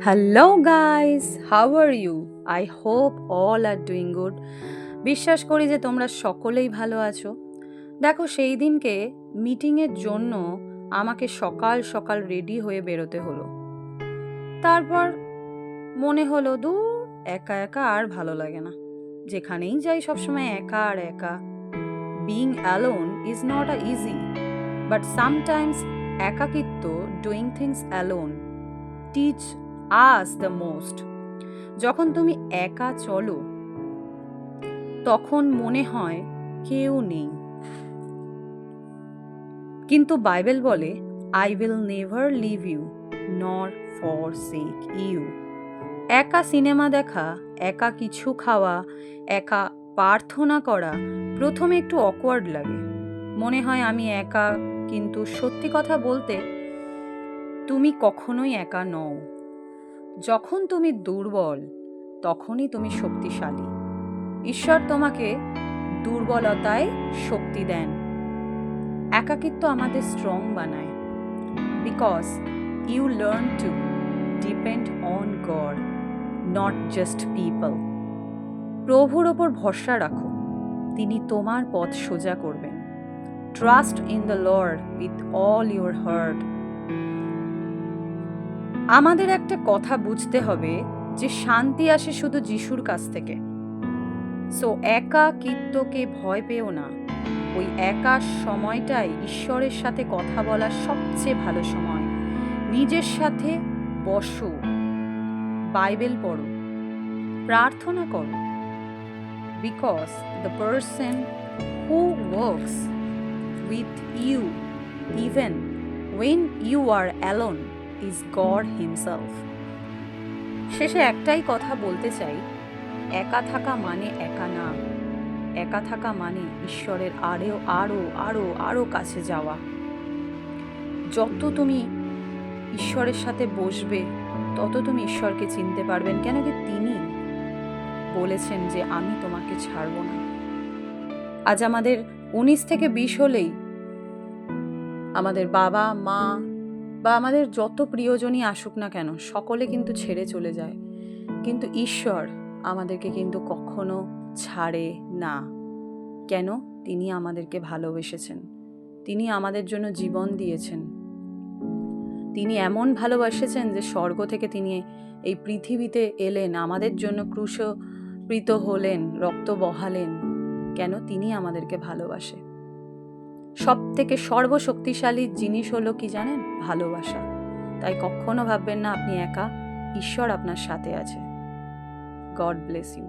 Hello guys, how are you? I hope all are doing good. বিশ্বাস করি যে তোমরা সকলেই ভালো আছো। দেখো, সেই দিনকে মিটিংয়ের জন্য আমাকে সকাল সকাল রেডি হয়ে বেরোতে হলো। তারপর মনে হলো, দূর, একা একা আর ভালো লাগে না। যেখানেই যাই সবসময় একা আর একা। Being alone is not a easy, but sometimes একাকিত্ব, doing things alone, teach us the most. যখন তুমি একা চলো তখন মনে হয় কেউ নেই, কিন্তু বাইবেল বলে, I will never leave you nor forsake you. একা সিনেমা দেখা, একা কিছু খাওয়া, একা প্রার্থনা করা প্রথমে একটু অকওয়ার্ড লাগে, মনে হয় আমি একা। কিন্তু সত্যি কথা বলতে, তুমি কখনোই একা নও। যখন তুমি দুর্বল তখনই তুমি শক্তিশালী। ঈশ্বর তোমাকে দুর্বলতায় শক্তি দেন। একাকিত্ব আমাদের স্ট্রং বানায়, because you learn to depend on God, not just people. প্রভুর ওপর ভরসা রাখো, তিনি তোমার পথ সোজা করবেন। Trust in the Lord with all your heart. আমাদের একটা কথা বুঝতে হবে যে শান্তি আসে শুধু যিশুর কাছ থেকে। সো একাকিত্বকে ভয় পেও না। ওই একা সময়টাই ঈশ্বরের সাথে কথা বলার সবচেয়ে ভালো সময়। নিজের সাথে বসো, বাইবেল পড়ো, প্রার্থনা করো, because the person who works with you even when you are alone is God himself. শেষে একটাই কথা বলতে চাই, একা থাকা মানে একা না। একা থাকা মানে ঈশ্বরের আরও আরও আরও আরও কাছে যাওয়া। যত তুমি ঈশ্বরের সাথে বসবে তত তুমি ঈশ্বরকে চিনতে পারবেন, কেন কি তিনি বলেছেন যে আমি তোমাকে ছাড়ব না। আজ আমাদের 19 থেকে 20 হলেই আমাদের বাবা মা বা আমাদের যত প্রিয়জনই আসুক না কেন, সকলে কিন্তু ছেড়ে চলে যায়, কিন্তু ঈশ্বর আমাদেরকে কিন্তু কখনো ছাড়ে না। কেন? তিনি আমাদেরকে ভালোবেসেছেন, তিনি আমাদের জন্য জীবন দিয়েছেন। তিনি এমন ভালোবাসেছেন যে স্বর্গ থেকে তিনি এই পৃথিবীতে এলেন, আমাদের জন্য ক্রুশকৃত হলেন, রক্ত বহালেন। কেন? তিনি আমাদেরকে ভালোবাসে। সব থেকে সর্বশক্তিশালী জিনিস হলো কি জানেন? ভালোবাসা। তাই কখনো ভাববেন না আপনি একা, ঈশ্বর আপনার সাথে আছে। God bless you.